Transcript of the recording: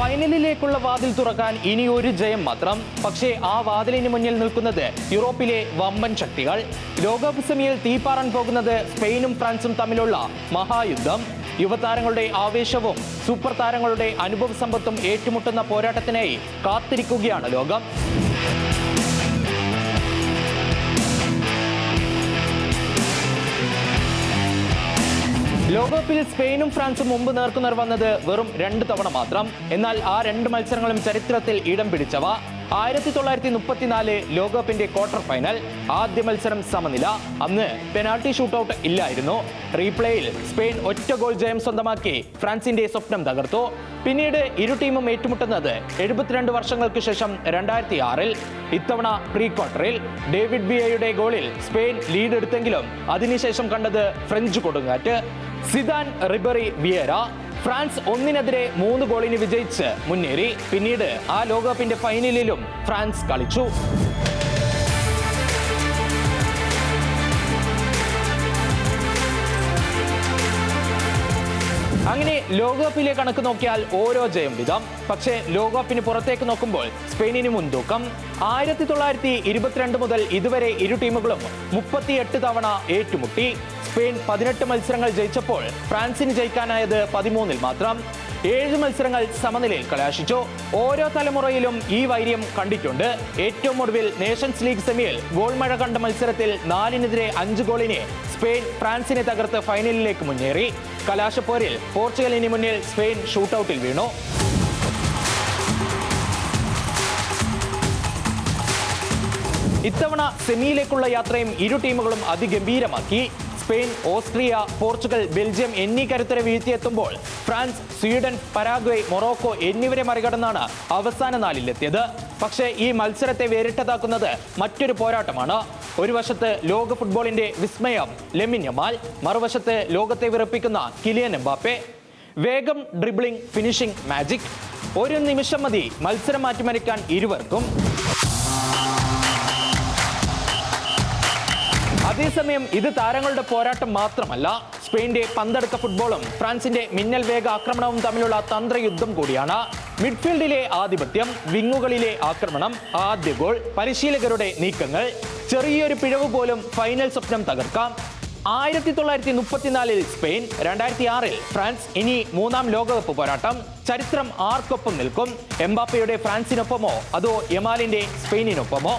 ഫൈനലിലേക്കുള്ള വാതിൽ തുറക്കാൻ ഇനി ഒരു ജയം മാത്രം. പക്ഷേ ആ വാതിലിന് മുന്നിൽ നിൽക്കുന്നത് യൂറോപ്പിലെ വമ്പൻ ശക്തികൾ. ലോകകപ്പ് സെമിയിൽ തീപ്പാറാൻ പോകുന്നത് സ്പെയിനും ഫ്രാൻസും തമ്മിലുള്ള മഹായുദ്ധം. യുവതാരങ്ങളുടെ ആവേശവും സൂപ്പർ താരങ്ങളുടെ അനുഭവ സമ്പത്തും ഏറ്റുമുട്ടുന്ന പോരാട്ടത്തിനായി കാത്തിരിക്കുകയാണ് ലോകം. ലോകകപ്പിൽ സ്പെയിനും ഫ്രാൻസും മുമ്പ് നേർക്കുനേർ വന്നത് വെറും 2 തവണ മാത്രം. എന്നാൽ ആ 2 മത്സരങ്ങളും ചരിത്രത്തിൽ ഇടം പിടിച്ചവ. 1934 ലോകകപ്പിന്റെ ക്വാർട്ടർ ഫൈനൽ. ആദ്യ മത്സരം സമനില. അന്ന് പെനാൾട്ടി ഷൂട്ടൌട്ട് ഇല്ലായിരുന്നു. റീപ്ലേയിൽ സ്പെയിൻ ഒറ്റ ഗോൾ ജയം സ്വന്തമാക്കി ഫ്രാൻസിന്റെ സ്വപ്നം തകർത്തു. പിന്നീട് ഇരു ടീമും ഏറ്റുമുട്ടുന്നത് 72 വർഷങ്ങൾക്ക് ശേഷം 2006-ൽ. ഇത്തവണ പ്രീ ക്വാർട്ടറിൽ ഡേവിഡ് വിയയുടെ ഗോളിൽ സ്പെയിൻ ലീഡ് എടുത്തെങ്കിലും അതിനുശേഷം കണ്ടത് ഫ്രഞ്ച് കൊടുങ്കാറ്റ്. Zidane, Ribery, Vieira. ഫ്രാൻസ് 1-നെതിരെ 3 ഗോളിന് വിജയിച്ച് മുന്നേറി. പിന്നീട് ആ ലോകകപ്പിന്റെ ഫൈനലിലും ഫ്രാൻസ് കളിച്ചു. അങ്ങനെ ലോകകപ്പിലെ കണക്ക് നോക്കിയാൽ ഓരോ ജയം വീതം. പക്ഷേ ലോകകപ്പിന് പുറത്തേക്ക് നോക്കുമ്പോൾ സ്പെയിനിന് മുൻതൂക്കം. 1922 മുതൽ ഇതുവരെ ഇരു ടീമുകളും 38 തവണ ഏറ്റുമുട്ടി. സ്പെയിൻ 18 മത്സരങ്ങൾ ജയിച്ചപ്പോൾ ഫ്രാൻസിന് ജയിക്കാനായത് 13-ൽ മാത്രം. 7 മത്സരങ്ങൾ സമനിലയിൽ കലാശിച്ചു. ഓരോ തലമുറയിലും ഈ വൈര്യം കണ്ടിട്ടുണ്ട്. ഏറ്റവും ഒടുവിൽ നേഷൻസ് ലീഗ് സെമിയിൽ ഗോൾ മഴ കണ്ട മത്സരത്തിൽ 4-നെതിരെ 5 ഗോളിന് സ്പെയിൻ ഫ്രാൻസിനെ തകർത്ത് ഫൈനലിലേക്ക് മുന്നേറി. കലാശപ്പോരിൽ പോർച്ചുഗലിന് മുന്നിൽ സ്പെയിൻ ഷൂട്ടൌട്ടിൽ വീണു. ഇത്തവണ സെമിയിലേക്കുള്ള യാത്രയും ഇരു ടീമുകളും അതിഗംഭീരമാക്കി. സ്പെയിൻ, ഓസ്ട്രിയ, പോർച്ചുഗൽ, ബെൽജിയം എന്നീ കരുത്തരെ വീഴ്ത്തിയെത്തുമ്പോൾ ഫ്രാൻസ്, സ്വീഡൻ, പരാഗ്വേ, മൊറോക്കോ എന്നിവരെ മറികടന്നാണ് അവസാന 4-ലെത്തിയത്. പക്ഷേ ഈ മത്സരത്തെ വേറിട്ടതാക്കുന്നത് മറ്റൊരു പോരാട്ടമാണ്. ഒരു വശത്ത് ലോക ഫുട്ബോളിന്റെ വിസ്മയം ലെമിൻ യമാൽ, മറുവശത്ത് ലോകത്തെ വിറപ്പിക്കുന്ന കിലിയൻ എംബാപ്പെ. വേഗം, ഡ്രിബ്ലിംഗ്, ഫിനിഷിംഗ്, മാജിക്. ഒരു നിമിഷം മതി മത്സരം മാറ്റിമറിക്കാൻ ഇരുവർക്കും. അതേസമയം ഇത് താരങ്ങളുടെ പോരാട്ടം മാത്രമല്ല, സ്പെയിന്റെ പന്തടുക്ക ഫുട്ബോളും ഫ്രാൻസിന്റെ മിന്നൽ വേഗ ആക്രമണവും തമ്മിലുള്ള തന്ത്രയുദ്ധം കൂടിയാണ്. മിഡ്ഫീൽഡിലെ ആധിപത്യം, വിങ്ങുകളിലെ ആക്രമണം, ആദ്യ ഗോൾ, പരിശീലകരുടെ നീക്കങ്ങൾ. ചെറിയൊരു പിഴവ് പോലും ഫൈനൽ സ്വപ്നം തകർക്കാം. 1934-ൽ സ്പെയിൻ, 2006-ൽ ഫ്രാൻസ്. ഇനി 3-ാം ലോകകപ്പ് പോരാട്ടം. ചരിത്രം ആർക്കൊപ്പം നിൽക്കും? എംബാപ്പയുടെ ഫ്രാൻസിനൊപ്പമോ അതോ യമാലിന്റെ സ്പെയിനിനൊപ്പമോ?